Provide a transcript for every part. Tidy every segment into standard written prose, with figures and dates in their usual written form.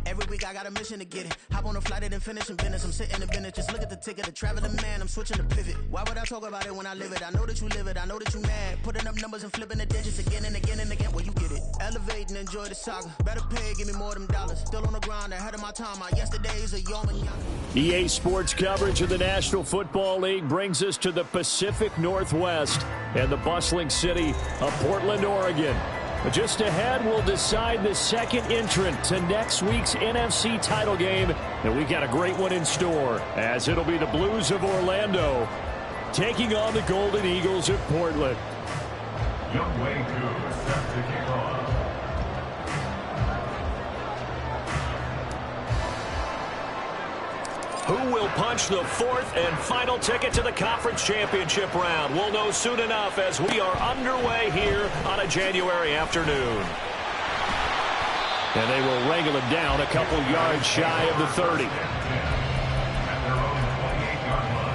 Every week I got a mission to get it. Hop on a flight and then finish in business. I'm sitting in business, just look at the ticket. A traveling man, I'm switching to pivot. Why would I talk about it when I live it? I know that you live it, I know that you mad. Putting up numbers and flipping the digits again and again and again. Well, you get it. Elevate and enjoy the saga. Better pay, give me more than dollars. Still on the grind, ahead of my time. My yesterdays are young and young. EA Sports coverage of the National Football League brings us to the Pacific Northwest and the bustling city of Portland, Oregon. Just ahead, we'll decide the second entrant to next week's NFC title game. And we got a great one in store, as it'll be the Blues of Orlando taking on the Golden Eagles of Portland. Young Wei Koo set to kick off. Who will punch the fourth and final ticket to the conference championship round? We'll know soon enough as we are underway here on a January afternoon. And they will wrangle him down a couple yards shy of the 30. At their own 28-yard line.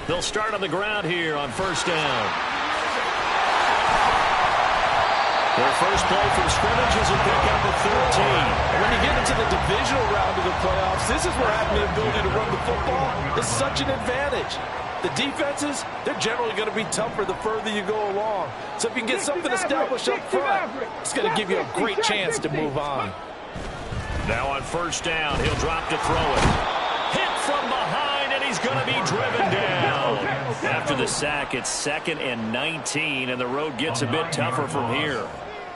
They'll start on the ground here on first down. Their first play from scrimmage is a pickup of 13. When you get into the divisional round of the playoffs, this is where having the ability to run the football is such an advantage. The defenses, they're generally going to be tougher the further you go along. So if you can get something established up front, it's going to give you a great chance to move on. Now on first down, he'll drop to throw it. Hit from behind, and he's going to be driven down. After the sack, it's 2nd and 19, and the road gets a bit tougher from here.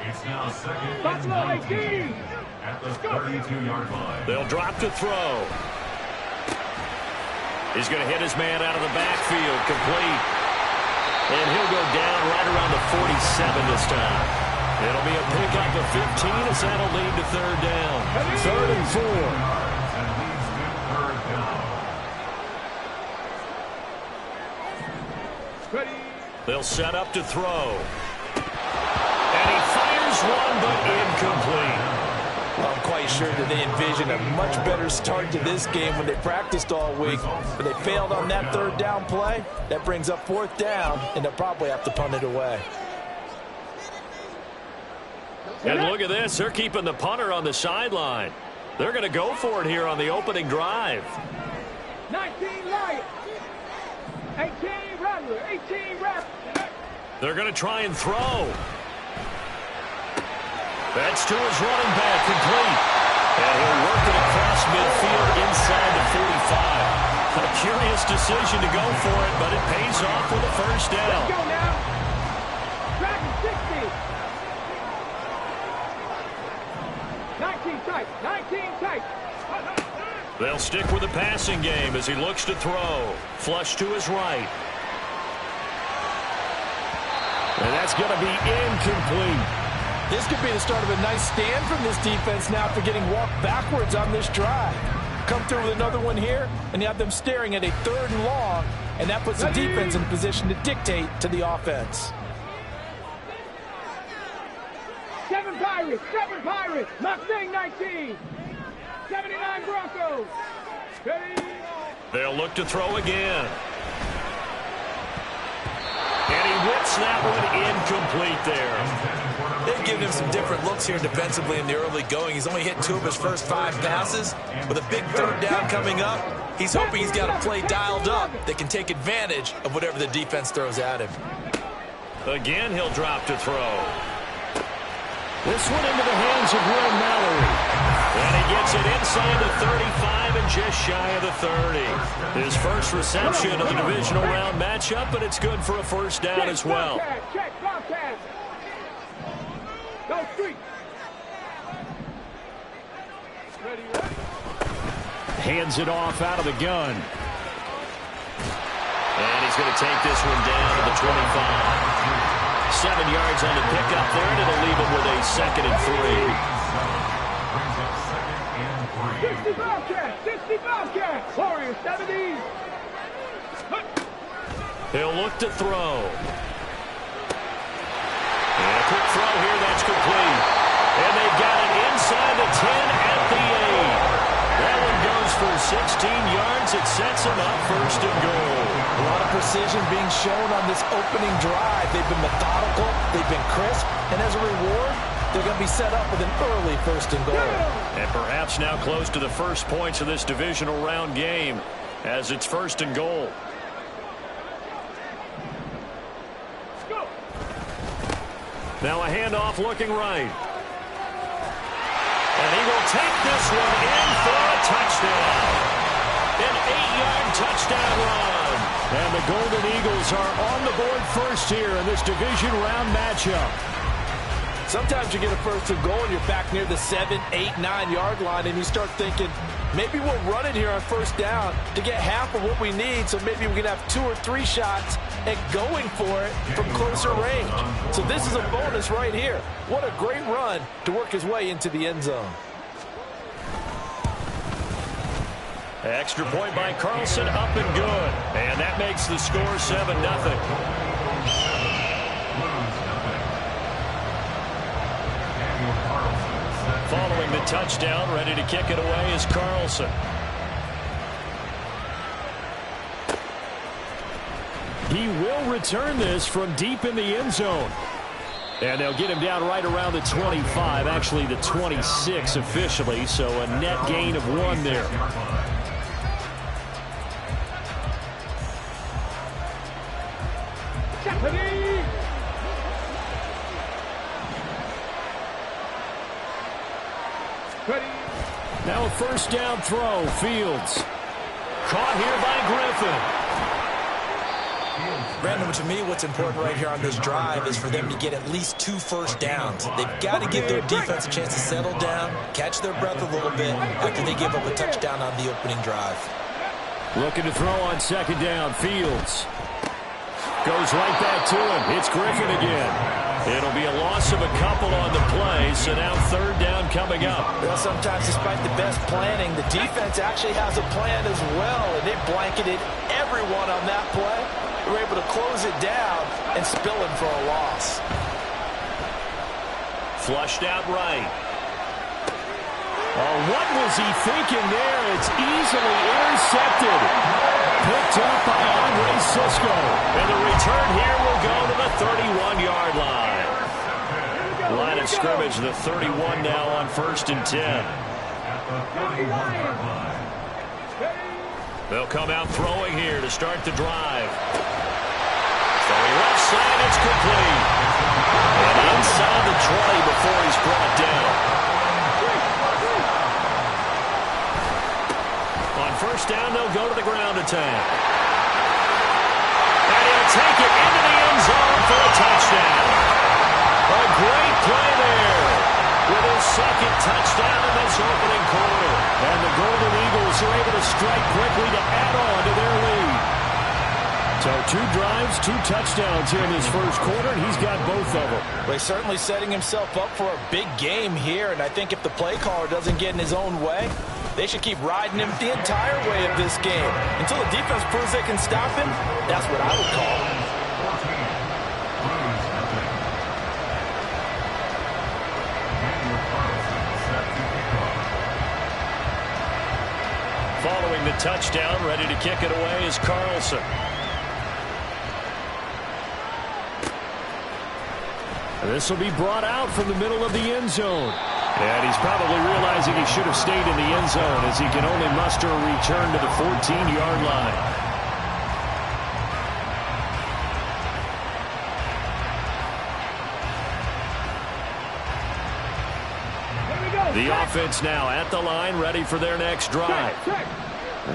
It's now 2nd and 19 at the 32-yard line. They'll drop to throw. He's going to hit his man out of the backfield, complete. And he'll go down right around the 47 this time. It'll be a pickup of 15 as that'll lead to third down. 3rd and 4. And leads to third down. They'll set up to throw. And he fires one, but incomplete. I'm quite sure that they envision a much better start to this game when they practiced all week. But they failed on that third down play. That brings up 4th down, and they'll probably have to punt it away. And look at this. They're keeping the punter on the sideline. They're going to go for it here on the opening drive. 19 Lions. 18 Rattler. 18 Rattler. They're going to try and throw. That's to his running back, complete. And he'll work it across midfield inside the 45. A curious decision to go for it, but it pays off with a first down. Let's go now. Dragon 60. 19 tight. 19 tight. They'll stick with the passing game as he looks to throw. Flush to his right. And that's going to be incomplete. This could be the start of a nice stand from this defense now after getting walked backwards on this drive. Come through with another one here, and you have them staring at a 3rd and long, and that puts the defense in a position to dictate to the offense. 7 Pirates. 7 Pirates. Mustang 19. 79 Broncos. Ready? They'll look to throw again. And he whips that one incomplete there. They've given him some different looks here defensively in the early going. He's only hit 2 of his first 5 passes. With a big third down coming up, he's hoping he's got a play dialed up that can take advantage of whatever the defense throws at him. Again, he'll drop to throw. This one into the hands of Will Mallory. And he gets it inside the 35 and just shy of the 30. His first reception of the divisional round matchup, but it's good for a first down as well. Check, Bobcat. Go street. Ready. Hands it off out of the gun. And he's going to take this one down to the 25. 7 yards on the pickup there, and it'll leave him with a 2nd and 3. Brings up 2nd and 3. 60 Bobcats. 60 Bobcats. Warriors 70. He'll look to throw. And a quick throw here, that's complete. And they've got it inside the 10 at the 8. That one goes for 16 yards. It sets them up first and goal. A lot of precision being shown on this opening drive. They've been methodical, they've been crisp, and as a reward, they're going to be set up with an early first and goal. And perhaps now close to the first points of this divisional round game as it's first and goal. Now a handoff looking right. And he will take this one in for a touchdown. An 8-yard touchdown run. And the Golden Eagles are on the board first here in this division round matchup. Sometimes you get a first and goal and you're back near the 7, 8, 9-yard line and you start thinking, maybe we'll run it here on first down to get half of what we need, so maybe we can have 2 or 3 shots at going for it from closer range. So this is a bonus right here. What a great run to work his way into the end zone. Extra point by Carlson, up and good. And that makes the score 7-0. Following the touchdown, ready to kick it away is Carlson. He will return this from deep in the end zone. And they'll get him down right around the 25, actually the 26 officially, so a net gain of 1 there. Now a first down throw, Fields. Caught here by Griffin. Brandon, to me, what's important right here on this drive is for them to get at least 2 first downs. They've got to give their defense a chance to settle down, catch their breath a little bit after they give up a touchdown on the opening drive. Looking to throw on second down, Fields. Goes right back to him. It's Griffin again. It'll be a loss of a couple on the play, so now third down coming up. Well, sometimes despite the best planning, the defense actually has a plan as well, and they blanketed everyone on that play. They were able to close it down and spill him for a loss. Flushed out right. Oh, what was he thinking there? It's easily intercepted. Picked up by Andre Cisco. And the return here will go to the 31-yard line. Line of scrimmage, the 31 now on first and 10. They'll come out throwing here to start the drive. Throwing left side, it's complete. And inside the 20 before he's brought down. On first down, they'll go to the ground attack. And he'll take it into the end zone for a touchdown. A great play there with his second touchdown in this opening quarter. And the Golden Eagles are able to strike quickly to add on to their lead. So 2 drives, 2 touchdowns here in this first quarter, and he's got both of them. Well, he's certainly setting himself up for a big game here, and I think if the play caller doesn't get in his own way, they should keep riding him the entire way of this game. Until the defense proves they can stop him, that's what I would call it. Following the touchdown, ready to kick it away is Carlson. This will be brought out from the middle of the end zone. And he's probably realizing he should have stayed in the end zone as he can only muster a return to the 14-yard line. The offense now at the line, ready for their next drive.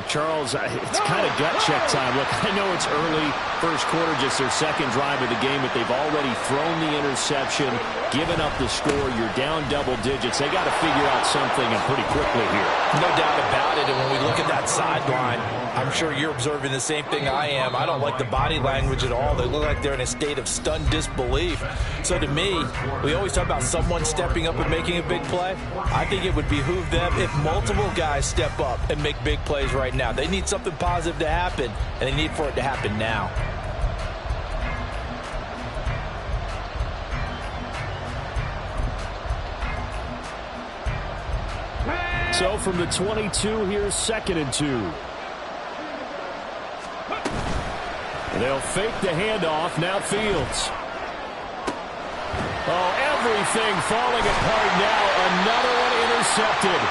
Charles, it's kind of gut check time. Look, I know it's early, first quarter, just their second drive of the game, but they've already thrown the interception, given up the score. You're down double digits. They got to figure out something, and pretty quickly here. No doubt about it. And when we look at that sideline, I'm sure you're observing the same thing I am. I don't like the body language at all. They look like they're in a state of stunned disbelief. So to me, we always talk about someone stepping up and making a big play. I think it would behoove them if multiple guys step up and make big plays right now. They need something positive to happen, and they need for it to happen now. So from the 22, here's 2nd and 2. They'll fake the handoff. Now Fields. Oh, everything falling apart now. Another one intercepted.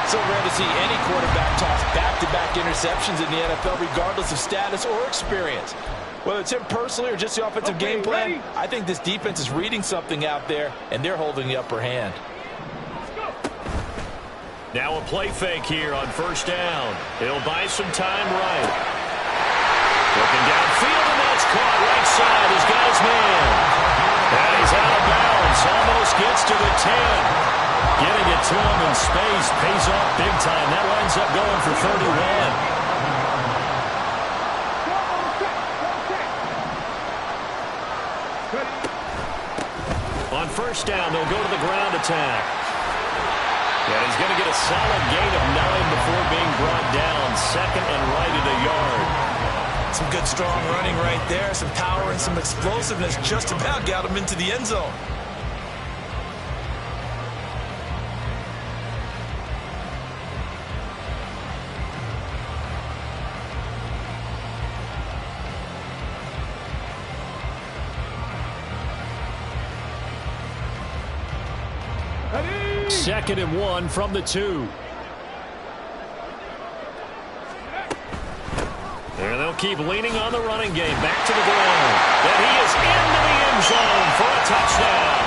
So rare to see any quarterback toss back-to-back interceptions in the NFL, regardless of status or experience. Whether it's him personally or just the offensive game plan, I think this defense is reading something out there, and they're holding the upper hand. Now a play fake here on first down. He'll buy some time right. Looking downfield, and that's caught right side. He's got his man. And he's out of bounds. Almost gets to the 10. Getting it to him in space pays off big time. That winds up going for 31. On first down, they'll go to the ground attack. And he's going to get a solid gain of 9 before being brought down. 2nd and right at a yard. Some good, strong running right there. Some power and some explosiveness. Just about got him into the end zone. Second and 1 from the 2. And they'll keep leaning on the running game. Back to the ground. And he is into the end zone for a touchdown.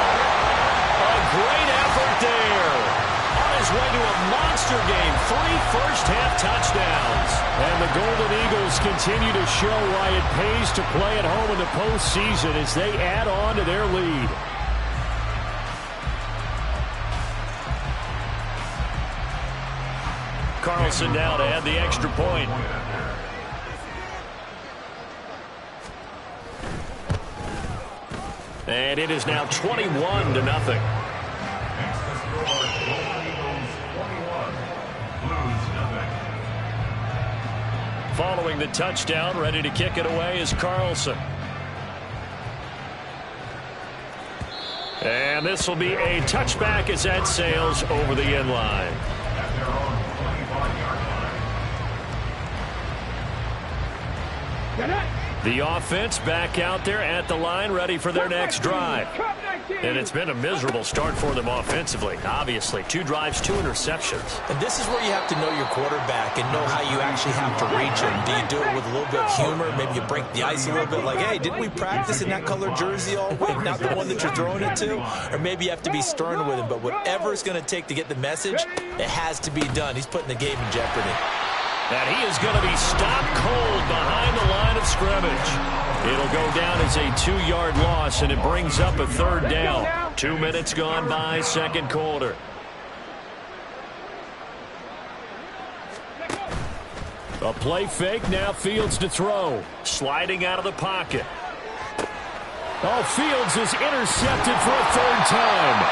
A great effort there. On his way to a monster game. 3 first-half touchdowns. And the Golden Eagles continue to show why it pays to play at home in the postseason as they add on to their lead. Carlson now to add the extra point. And it is now 21-0. Following the touchdown, ready to kick it away is Carlson. And this will be a touchback as that sails over the end line. The offense back out there at the line, ready for their next drive. And it's been a miserable start for them offensively. Obviously, 2 drives, 2 interceptions. And this is where you have to know your quarterback and know how you actually have to reach him. Do you do it with a little bit of humor? Maybe you break the ice a little bit, like, hey, didn't we practice in that colored jersey all week, not the one that you're throwing it to? Or maybe you have to be stern with him. But whatever it's going to take to get the message, it has to be done. He's putting the game in jeopardy. And he is going to be stopped cold behind the line of scrimmage. It'll go down as a 2-yard loss, and it brings up a 3rd down. 2 minutes gone by, second quarter. A play fake, now Fields to throw. Sliding out of the pocket. Oh, Fields is intercepted for a 3rd time.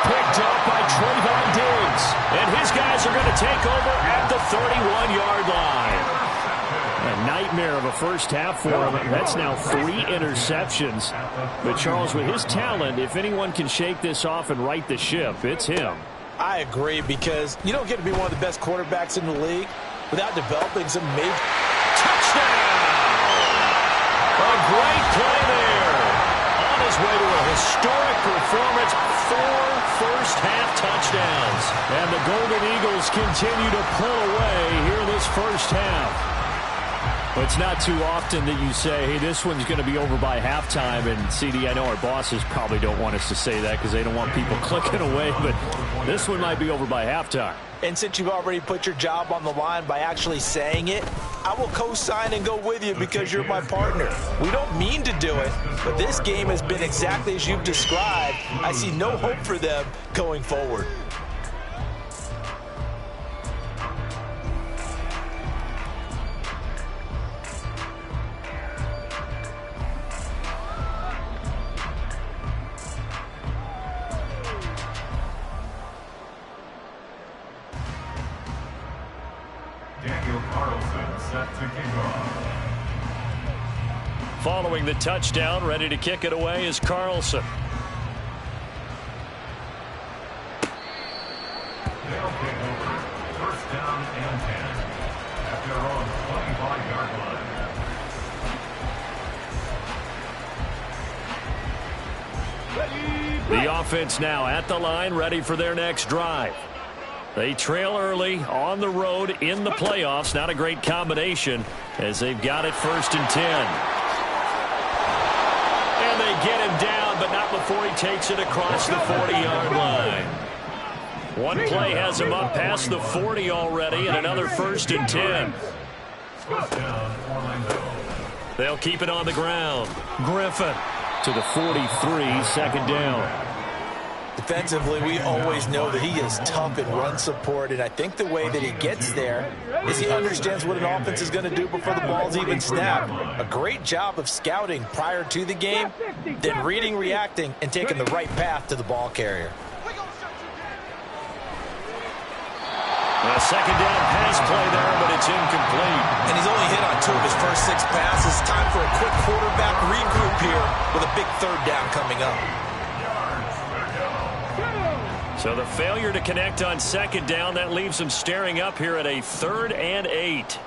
Picked up by Trayvon Diggs. And his guys are going to take over at the 31-yard line. A nightmare of a first half for him. That's now 3 interceptions. But Charles, with his talent, if anyone can shake this off and right the ship, it's him. I agree, because you don't get to be one of the best quarterbacks in the league without developing some major... Touchdown! A great play there. On his way to a historic performance, 4 first-half touchdowns. And the Golden Eagles continue to pull away here in this first half. But it's not too often that you say, hey, this one's going to be over by halftime. And, CD, I know our bosses probably don't want us to say that because they don't want people clicking away. But this one might be over by halftime. And since you've already put your job on the line by actually saying it, I will co-sign and go with you because you're my partner. We don't mean to do it, but this game has been exactly as you've described. I see no hope for them going forward. Daniel Carlson set to kick off. Following the touchdown, ready to kick it away is Carlson. They'll kick over. First down and 10 at their own 25-yard line. The offense now at the line, ready for their next drive. They trail early on the road in the playoffs. Not a great combination as they've got it 1st and 10. And they get him down, but not before he takes it across the 40-yard line. One play has him up past the 40 already, and another 1st and 10. First down, Orlando. They'll keep it on the ground. Griffin to the 43, 2nd down. Defensively, we always know that he is tough in run support, and I think the way that he gets there is he understands what an offense is going to do before the ball's even snapped. A great job of scouting prior to the game, then reading, reacting, and taking the right path to the ball carrier. A 2nd down pass play there, but it's incomplete. And he's only hit on 2 of his first 6 passes. Time for a quick quarterback regroup here with a big 3rd down coming up. So the failure to connect on 2nd down, that leaves them staring up here at a 3rd and 8.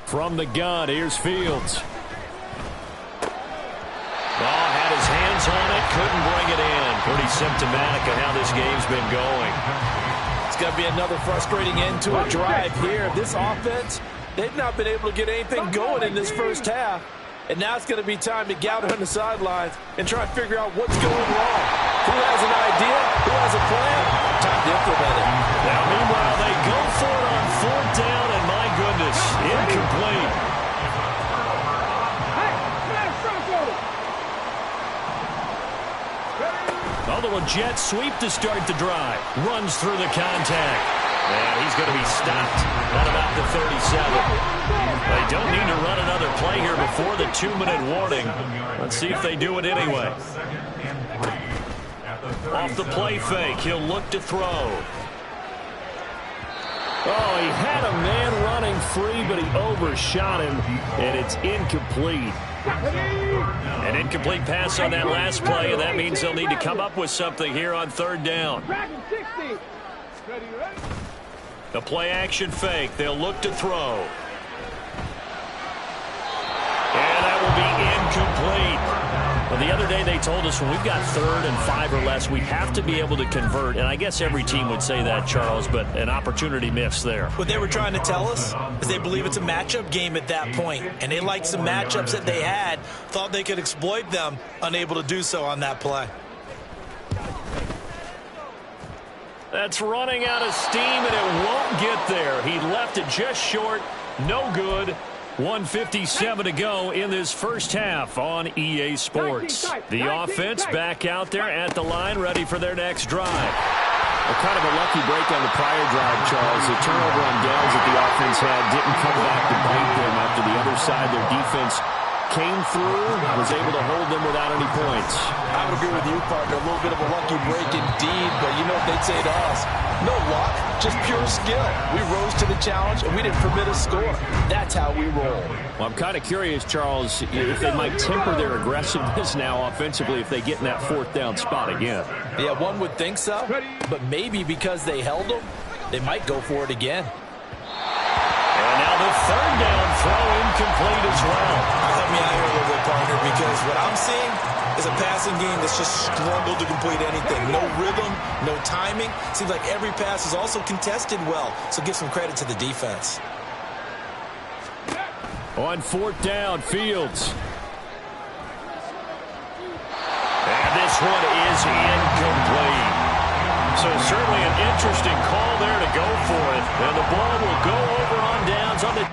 From the gun, here's Fields. Ball had his hands on it, couldn't bring it in. Pretty symptomatic of how this game's been going. It's going to be another frustrating end to a drive here. This offense, they've not been able to get anything going in this first half. And now it's going to be time to gather on the sidelines and try and figure out what's going wrong. Who has an idea? Who has a plan? Time to implement it. Now, meanwhile, they go for it on 4th down, and my goodness, incomplete. A little jet sweep to start the drive. Runs through the contact. And he's going to be stopped at about the 37. They don't need to run another play here before the 2-minute warning. Let's see if they do it anyway. Off the play fake, he'll look to throw. Oh, he had a man running free, but he overshot him, and it's incomplete. An incomplete pass on that last play, and that means they'll need to come up with something here on 3rd down. The play action fake. They'll look to throw. And that will be incomplete. Well, the other day they told us when we've got 3rd and 5 or less, we have to be able to convert. And I guess every team would say that, Charles, but an opportunity missed there. What they were trying to tell us is they believe it's a matchup game at that point. And they liked some matchups that they had, thought they could exploit them, unable to do so on that play. That's running out of steam, and it won't get there. He left it just short. No good. 1:57 to go in this first half on EA Sports. The offense back out there at the line, ready for their next drive. Well, kind of a lucky break on the prior drive, Charles. The turnover on downs that the offense had didn't come back to bite them after the other side. Their defense came through, was able to hold them without any points. I would agree with you, partner. A little bit of a lucky break indeed, but you know what they'd say to us? No luck, just pure skill. We rose to the challenge, and we didn't permit a score. That's how we roll. Well, I'm kind of curious, Charles, if they might temper their aggressiveness now offensively if they get in that 4th down spot again. Yeah, one would think so, but maybe because they held them, they might go for it again. And now the 3rd down throw incomplete as well. Help me out here a little bit, partner, because what I'm seeing is a passing game that's just struggled to complete anything. No rhythm, no timing. Seems like every pass is also contested well, so give some credit to the defense. On 4th down, Fields. And this one is incomplete. So certainly an interesting call there to go for it. And the ball will go over on downs on the...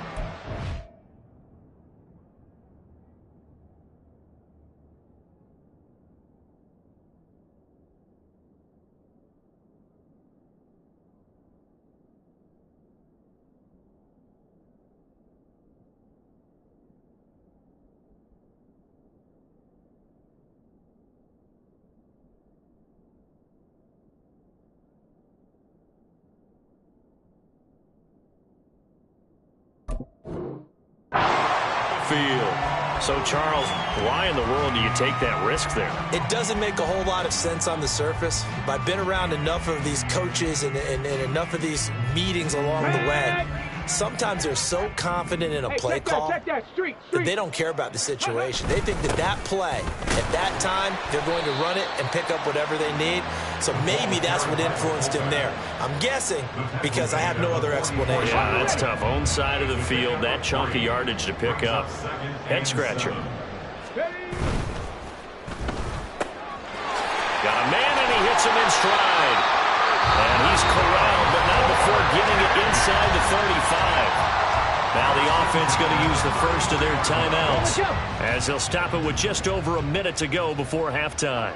So, Charles, why in the world do you take that risk there? It doesn't make a whole lot of sense on the surface, but I've been around enough of these coaches and enough of these meetings along the way. Sometimes they're so confident in a play call that they don't care about the situation. They think that play, at that time, they're going to run it and pick up whatever they need. So maybe that's what influenced him there. I'm guessing because I have no other explanation. Yeah, that's tough. Own side of the field, that chunk of yardage to pick up. Head scratcher. Got a man, and he hits him in stride. And he's corralled, but not before getting it inside the 35. Now the offense going to use the first of their timeouts as they'll stop it with just over a minute to go before halftime.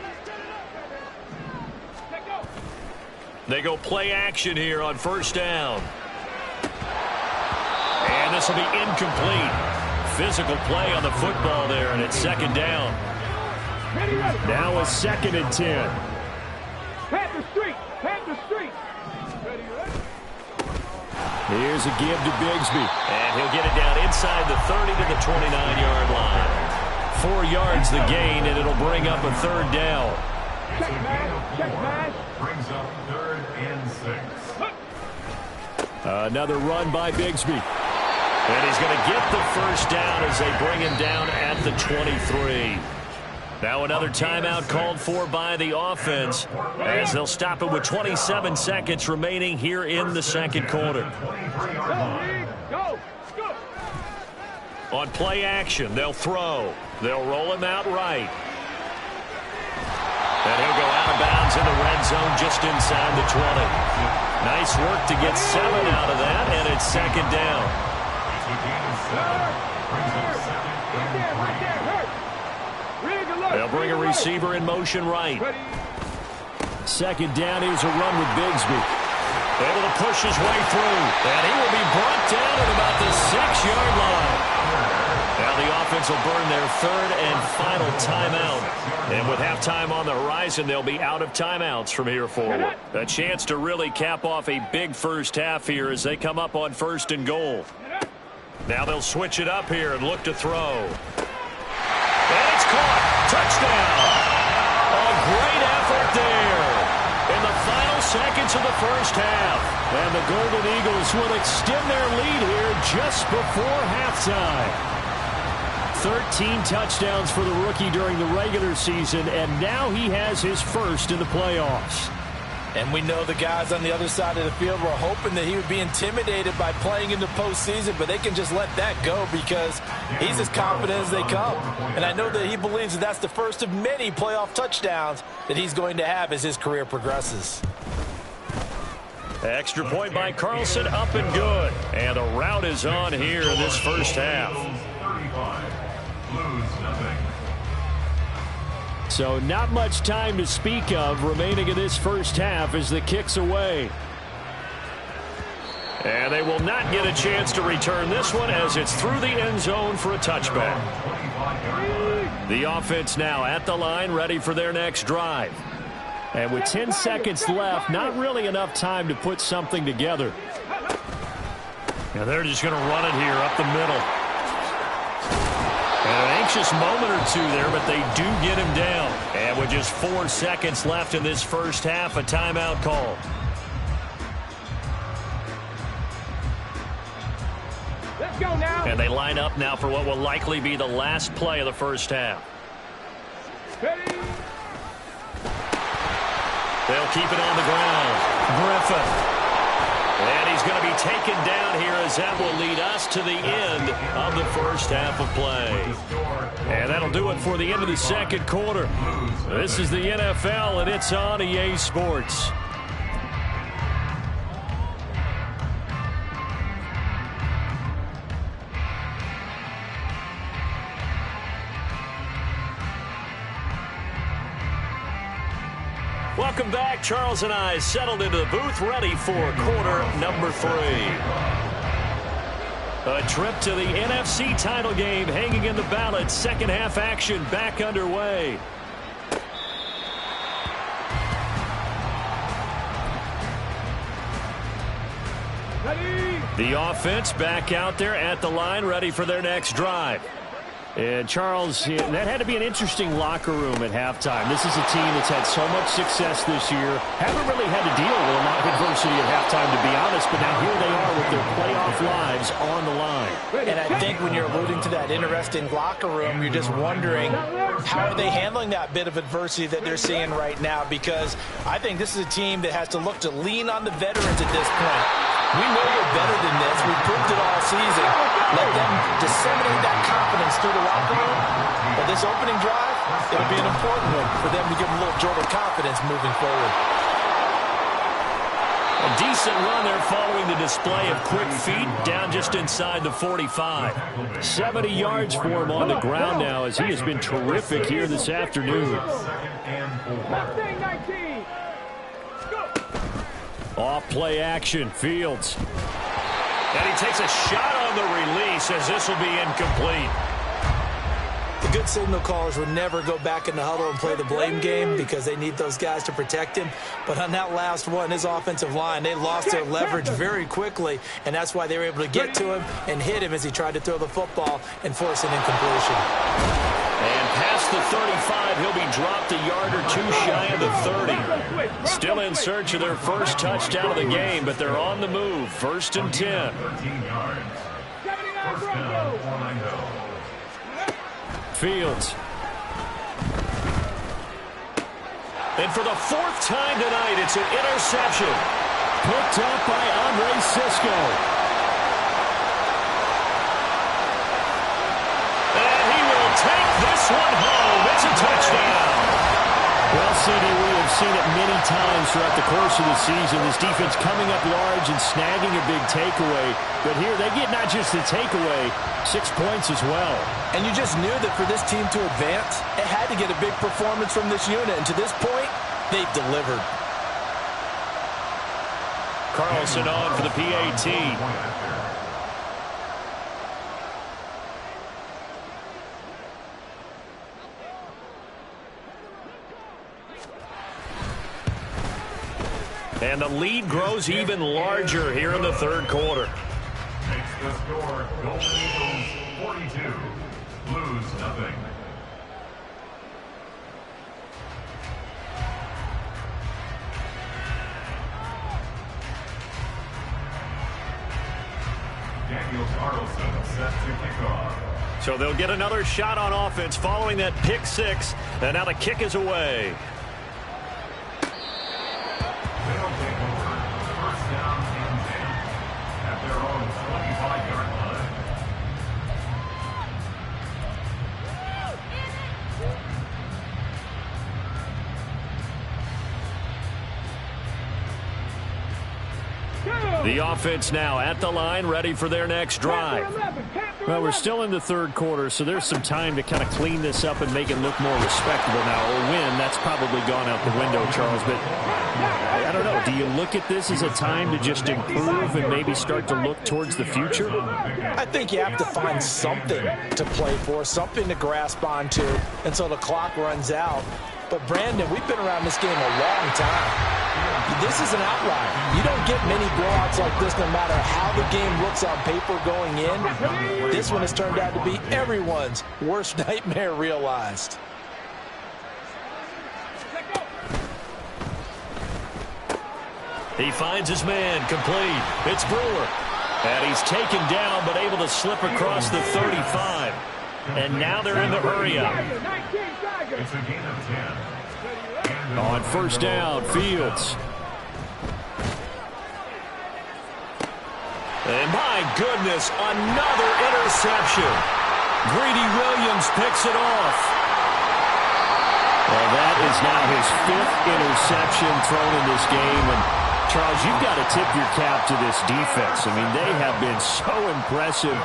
They go play action here on first down. And this will be incomplete. Physical play on the football there, and it's second down. Now a 2nd and 10. Panther Street! Panther Street! Here's a give to Bigsby. And he'll get it down inside the 30 to the 29-yard line. 4 yards the gain, and it'll bring up a 3rd down. Check man! Check man! Brings up 3rd and 6. Another run by Bigsby. And he's going to get the first down as they bring him down at the 23. Now another timeout called for by the offense as they'll stop it with 27 seconds remaining here in the second quarter. Go! On play action, they'll throw. They'll roll him out right. And he'll go out of bounds in the red zone just inside the 20. Nice work to get 7 out of that, and it's second down. They'll bring a receiver in motion right. Second down, here's a run with Bigsby. Able to push his way through. And he will be brought down at about the 6-yard line. Now the offense will burn their 3rd and final timeout. And with halftime on the horizon, they'll be out of timeouts from here forward. A chance to really cap off a big first half here as they come up on 1st and goal. Now they'll switch it up here and look to throw. And it's caught. Touchdown. A great effort there in the final seconds of the first half. And the Golden Eagles will extend their lead here just before halftime. 13 touchdowns for the rookie during the regular season, and now he has his first in the playoffs. And we know the guys on the other side of the field were hoping that he would be intimidated by playing in the postseason, but they can just let that go because he's as confident as they come. And I know that he believes that that's the first of many playoff touchdowns that he's going to have as his career progresses. Extra point by Carlson, up and good. And the route is on here in this first half. So not much time to speak of remaining in this first half as the kick's away. And they will not get a chance to return this one as it's through the end zone for a touchback. The offense now at the line, ready for their next drive. And with 10 seconds left, not really enough time to put something together. And they're just going to run it here up the middle. And an anxious moment or two there, but they do get him down. And with just 4 seconds left in this first half, a timeout call. Let's go now. And they line up now for what will likely be the last play of the first half. Ready? They'll keep it on the ground. Griffin. And he's going to be taken down here as that will lead us to the end of the first half of play. And that'll do it for the end of the second quarter. This is the NFL, and it's on EA Sports. Welcome back. Charles and I settled into the booth, ready for quarter number 3. A trip to the NFC title game hanging in the balance. Second half action back underway. The offense back out there at the line, ready for their next drive. And, Charles, that had to be an interesting locker room at halftime. This is a team that's had so much success this year. Haven't really had to deal with a lot of adversity at halftime, to be honest, but now here they are with their playoff lives on the line. And I think when you're alluding to that interesting locker room, you're just wondering how are they handling that bit of adversity that they're seeing right now, because I think this is a team that has to look to lean on the veterans at this point. We know we're better than this. We've proved it all season. Let them disseminate that confidence through the locker room. But this opening drive, it'll be an important one for them to give them a little jolt of confidence moving forward. A decent run there following the display of quick feet down just inside the 45. 70 yards for him on the ground now as he has been terrific here this afternoon. Off play action, Fields. And he takes a shot on the release as this will be incomplete. The good signal callers would never go back in the huddle and play the blame game because they need those guys to protect him. But on that last one, his offensive line, they lost their leverage very quickly, and that's why they were able to get to him and hit him as he tried to throw the football and force an incompletion. And past the 35, he'll be dropped a yard or two shy of the 30. Still in search of their first touchdown of the game, but they're on the move. 1st and 10. 13 yards. First down, Orlando. Fields. And for the 4th time tonight, it's an interception. Picked up by Andre Cisco. And he will take this one home. It's a touchdown. Well, CD, we have seen it many times throughout the course of the season. This defense coming up large and snagging a big takeaway. But here they get not just the takeaway, 6 points as well. And you just knew that for this team to advance, it had to get a big performance from this unit. And to this point, they've delivered. Carlson on for the PAT. And the lead grows even larger here in the 3rd quarter. Makes the score Golden Eagles 42, Blues nothing. Daniel Carlson set to kick off. So they'll get another shot on offense following that pick 6. And now the kick is away. They'll take over. First down and 10 at their own 25-yard line. The offense now at the line, ready for their next drive. Well, we're still in the 3rd quarter, so there's some time to kind of clean this up and make it look more respectable now. A win, that's probably gone out the window, Charles. But I don't know. Do you look at this as a time to just improve and maybe start to look towards the future? I think you have to find something to play for, something to grasp onto until the clock runs out. But, Brandon, we've been around this game a long time. This is an outlier. You don't get many blowouts like this no matter how the game looks on paper going in. This one has turned out to be everyone's worst nightmare realized. He finds his man, complete. It's Brewer. And he's taken down but able to slip across the 35. And now they're in the hurry-up. It's a gain of 10. On first down, Fields. And my goodness, another interception. Greedy Williams picks it off. Well, that is now his 5th interception thrown in this game. And Charles, you've got to tip your cap to this defense. I mean, they have been so impressive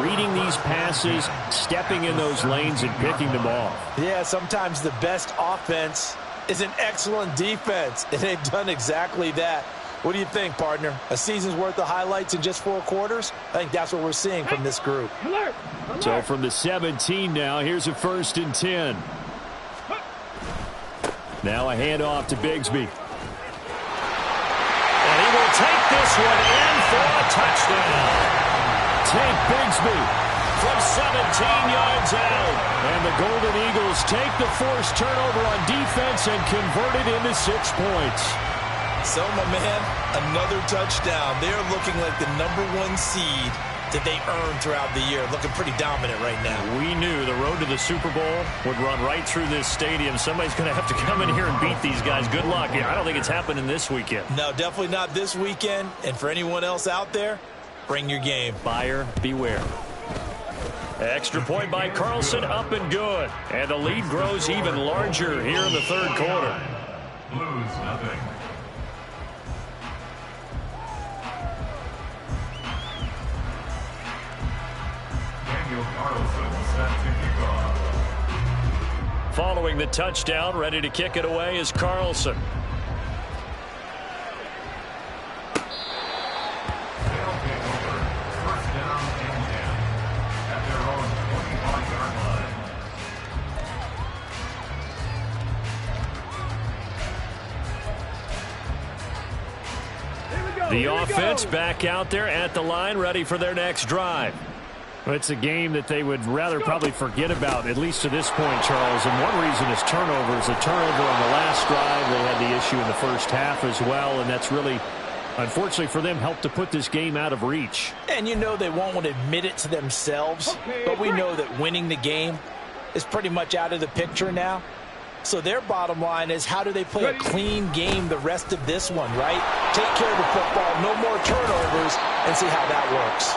reading these passes, stepping in those lanes, and picking them off. Yeah, sometimes the best offense is an excellent defense, and they've done exactly that. What do you think, partner? A season's worth of highlights in just 4 quarters? I think that's what we're seeing from this group. So from the 17 now, here's a 1st and 10. Now a handoff to Bigsby. And he will take this one in for a touchdown. Tank Bigsby from 17 yards out. And the Golden Eagles take the forced turnover on defense and convert it into 6 points. So, my man, another touchdown. They're looking like the #1 seed that they earned throughout the year. Looking pretty dominant right now. We knew the road to the Super Bowl would run right through this stadium. Somebody's going to have to come in here and beat these guys. Good luck. I don't think it's happening this weekend. No, definitely not this weekend. And for anyone else out there, bring your game. Buyer beware. Extra point by Carlson, up and good. And the lead grows even larger here in the 3rd quarter. Blues, nothing. Following the touchdown, ready to kick it away is Carlson. The offense back out there at the line, ready for their next drive. Well, it's a game that they would rather probably forget about, at least to this point, Charles. And one reason is turnovers. A turnover on the last drive. They had the issue in the first half as well, and that's really, unfortunately for them, helped to put this game out of reach. And you know they won't want to admit it to themselves, but we know that winning the game is pretty much out of the picture now. So their bottom line is, how do they play a clean game the rest of this one, right? Take care of the football, no more turnovers, and see how that works.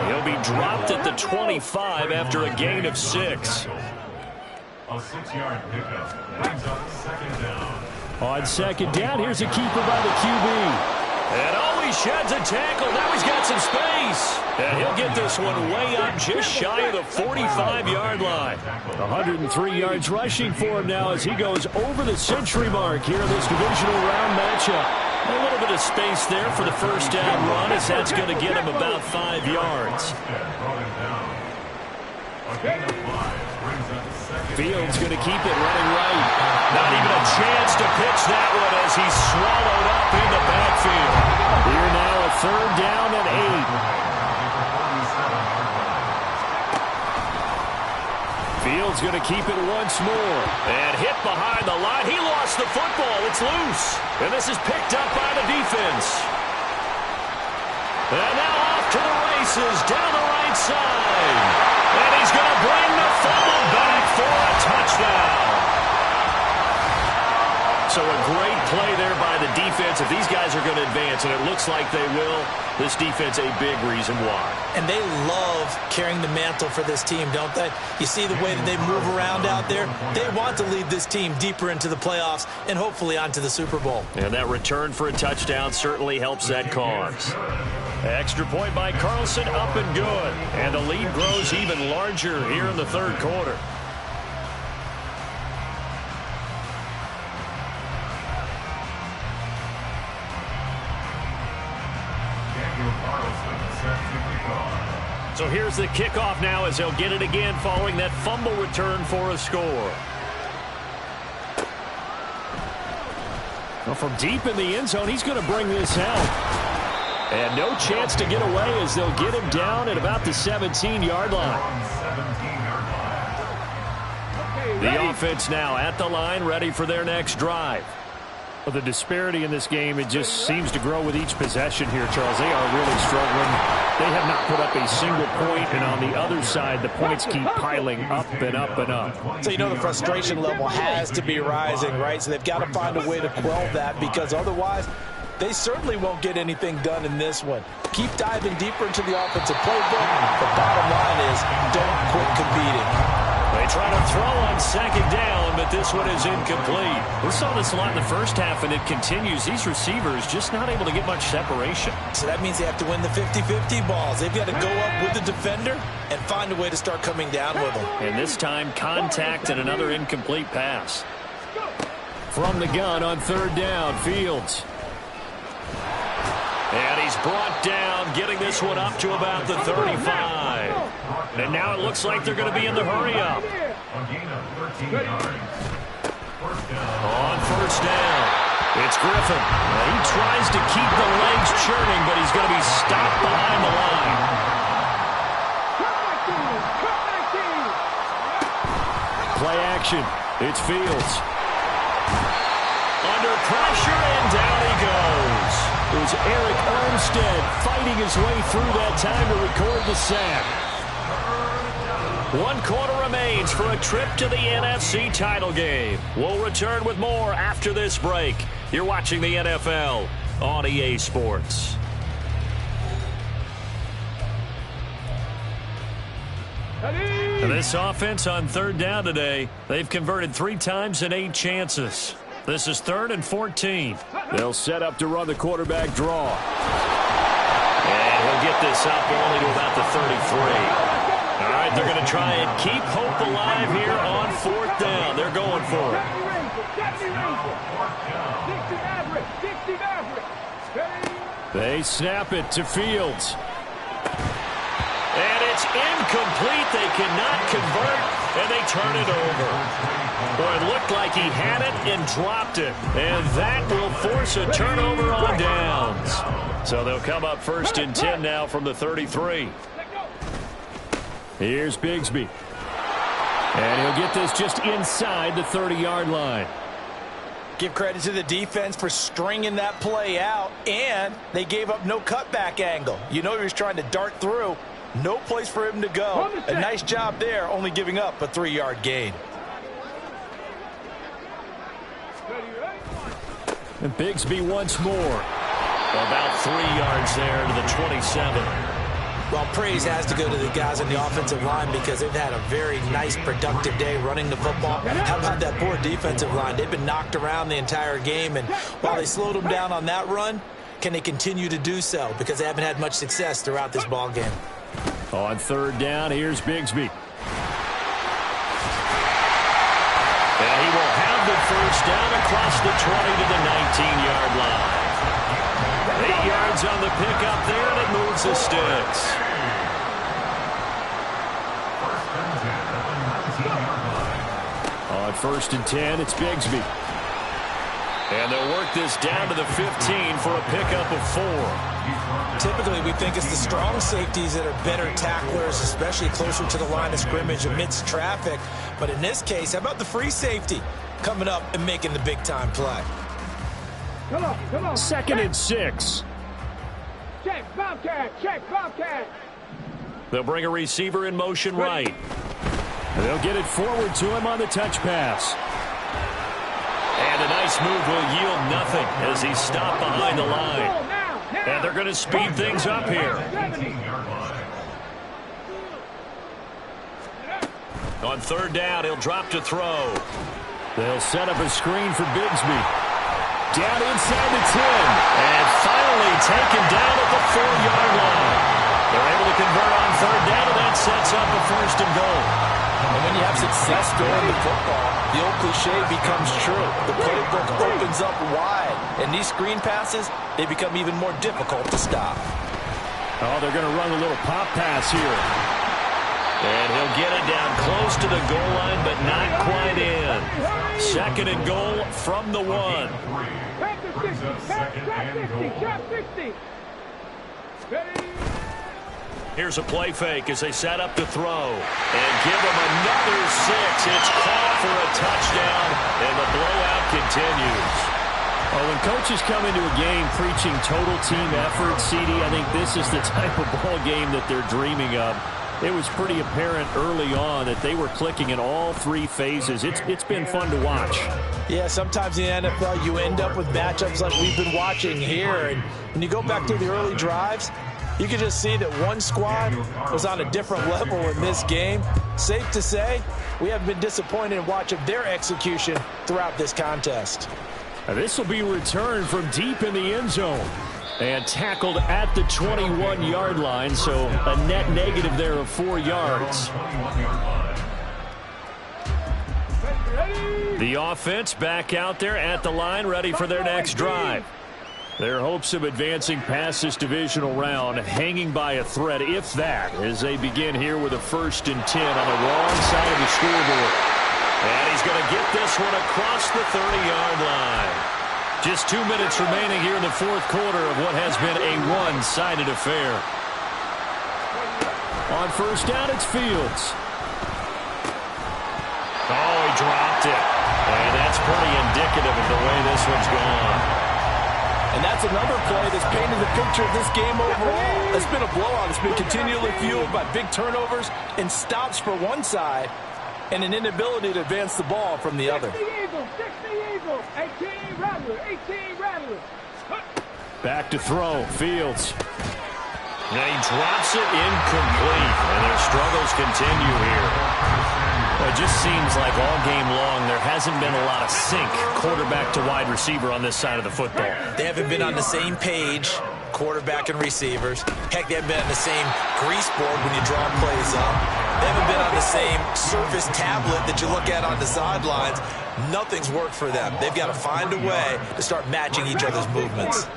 He'll be dropped at the 25 after a gain of 6. A 6-yard pickup. Brings up 2nd down. On 2nd down, here's a keeper by the QB. And oh, he sheds a tackle. Now he's got some space. And he'll get this one way up just shy of the 45-yard line. 103 yards rushing for him now as he goes over the century mark here in this divisional round matchup. A little bit of space there for the first down run, as that's going to get him about 5 yards. Fields going to keep it running right. Not even a chance to pitch that one as he's swallowed up in the backfield. Here now a 3rd down and 8. Fields going to keep it once more. And hit behind the line. He lost the football. It's loose. And this is picked up by the defense. And now off to the races down the right side. And he's going to bring the fumble back for a touchdown. So a great play there by the defense. If these guys are going to advance, and it looks like they will, this defense a big reason why. And they love carrying the mantle for this team, don't they? You see the way that they move around out there? They want to lead this team deeper into the playoffs and hopefully onto the Super Bowl. And that return for a touchdown certainly helps that cause. Extra point by Carlson, up and good. And the lead grows even larger here in the 3rd quarter. So here's the kickoff now as they'll get it again following that fumble return for a score. Well, from deep in the end zone, he's going to bring this out. And no chance to get away as they'll get him down at about the 17-yard line. The offense now at the line, ready for their next drive. Well, the disparity in this game, it just seems to grow with each possession here, Charles. They are really struggling. They have not put up a single point, and on the other side, the points keep piling up and up and up. So you know the frustration level has to be rising, right? So they've got to find a way to quell that, because otherwise they certainly won't get anything done in this one. Keep diving deeper into the offensive playbook. The bottom line is don't quit competing. They try to throw on second down, but this one is incomplete. We saw this a lot in the first half, and it continues. These receivers just not able to get much separation. So that means they have to win the 50-50 balls. They've got to go up with the defender and find a way to start coming down with them. And this time, contact and another incomplete pass. From the gun on third down, Fields. And he's brought down, getting this one up to about the 35. And now it looks like they're going to be in the hurry-up. On first down, it's Griffin. He tries to keep the legs churning, but he's going to be stopped behind the line. Play action. It's Fields. Under pressure, and down he goes. It was Eric Armstead fighting his way through that time to record the sack. 1 quarter remains for a trip to the NFC title game. We'll return with more after this break. You're watching the NFL on EA Sports. This offense on third down today, they've converted 3 times in 8 chances. This is 3rd and 14. They'll set up to run the quarterback draw. And he'll get this up only to about the 33. All right, they're going to try and keep hope alive here on 4th down. They're going for it. They snap it to Fields. And it's incomplete. They cannot convert, and they turn it over. Boy, it looked like he had it and dropped it. And that will force a turnover on downs. So they'll come up 1st and 10 now from the 33. Here's Bigsby. And he'll get this just inside the 30-yard line. Give credit to the defense for stringing that play out, and they gave up no cutback angle. You know he was trying to dart through. No place for him to go. A nice job there, only giving up a 3-yard gain. And Bigsby once more. About 3 yards there to the 27. Well, praise has to go to the guys on the offensive line because they've had a very nice, productive day running the football. How about that poor defensive line? They've been knocked around the entire game, and while they slowed them down on that run, can they continue to do so? Because they haven't had much success throughout this ball game. On 3rd down, here's Bigsby. And he will have the 1st down across the 20 to the 19-yard line. 8 yards on the pickup there, and it moves the sticks. On 1st and 10, it's Bigsby. And they'll work this down to the 15 for a pickup of 4. Typically, we think it's the strong safeties that are better tacklers, especially closer to the line of scrimmage amidst traffic. But in this case, how about the free safety coming up and making the big-time play? Come on. 2nd and 6. Check, Bobcat. They'll bring a receiver in motion right. They'll get it forward to him on the touch pass. And a nice move will yield nothing as he's stopped behind the line. And they're going to speed things up here. On 3rd down, he'll drop to throw. They'll set up a screen for Bigsby. Down inside the 10. And finally taken down at the 4-yard line. They're able to convert on 3rd down, and that sets up a 1st and goal. And when you have success throwing the football, the old cliche becomes true. The playbook opens up wide. And these screen passes, they become even more difficult to stop. Oh, they're going to run a little pop pass here. And he'll get it down close to the goal line, but not quite in. 2nd and goal from the 1. Here's a play fake as they set up to throw. And give him another 6. It's caught for a touchdown, and the blowout continues. Well, when coaches come into a game preaching total team effort, CD, I think this is the type of ball game that they're dreaming of. it was pretty apparent early on that they were clicking in all three phases. It's been fun to watch. Yeah, sometimes in the NFL you end up with matchups like we've been watching here. And when you go back to the early drives, you can just see that one squad was on a different level in this game. Safe to say, we haven't been disappointed in watching their execution throughout this contest. This will be returned from deep in the end zone and tackled at the 21-yard line, so a net negative there of 4 yards. The offense back out there at the line, ready for their next drive. Their hopes of advancing past this divisional round hanging by a thread, if that, as they begin here with a 1st and 10 on the wrong side of the scoreboard. And he's going to get this one across the 30-yard line. Just 2 minutes remaining here in the 4th quarter of what has been a one-sided affair. On 1st down, it's Fields. Oh, he dropped it. And that's pretty indicative of the way this one's gone. And that's another play that's painted the picture of this game overall. It's been a blowout. It's been continually fueled by big turnovers and stops for one side and an inability to advance the ball from the other. 60 Eagles, 18 Rattlers. Back to throw, Fields. And he drops it incomplete, and their struggles continue here. It just seems like all game long there hasn't been a lot of sync quarterback to wide receiver on this side of the football. They haven't been on the same page, quarterback and receivers. Heck, they haven't been on the same grease board when you draw plays up. They haven't been on the same Surface tablet that you look at on the sidelines. Nothing's worked for them. They've got to find a way to start matching each other's movements.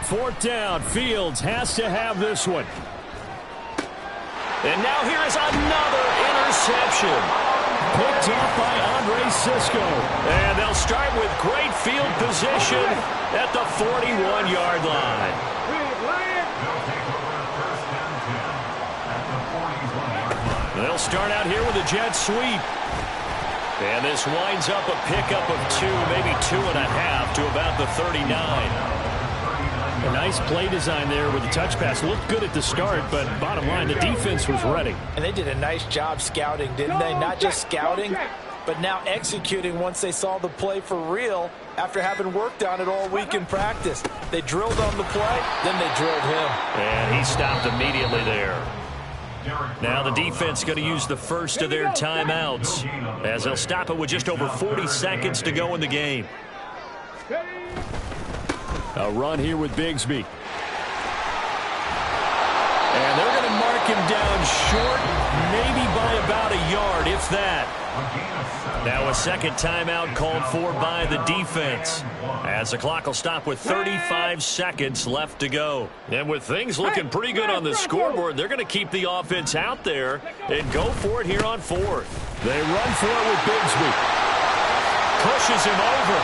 4th down, Fields has to have this one. And now here is another interception. Picked off by Andre Cisco. And they'll start with great field position at the 41-yard line. They'll start out here with a jet sweep. And this winds up a pickup of 2, maybe 2.5 to about the 39. A nice play design there with the touch pass. Looked good at the start, but bottom line, the defense was ready. And they did a nice job scouting, didn't they? Not just scouting, but now executing once they saw the play for real after having worked on it all week in practice. They drilled on the play, then they drilled him. And he stopped immediately there. Now the defense going to use the first of their timeouts as they'll stop it with just over 40 seconds to go in the game. A run here with Bigsby. And they're going to mark him down short, maybe by about a yard, if that. Now a second timeout called for by the defense, as the clock will stop with 35 seconds left to go. And with things looking pretty good on the scoreboard, they're going to keep the offense out there and go for it here on 4th. They run for it with Bigsby. Pushes him over.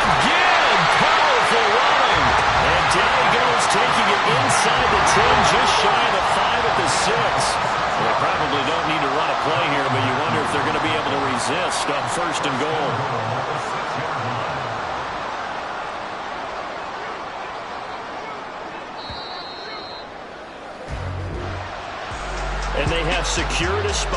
Again, powerful running. And down he goes, taking it inside the 10, just shy of the 5 at the 6. They probably don't need to run a play here, but you wonder if they're going to be able to resist on 1st and goal. And they have secured a spot.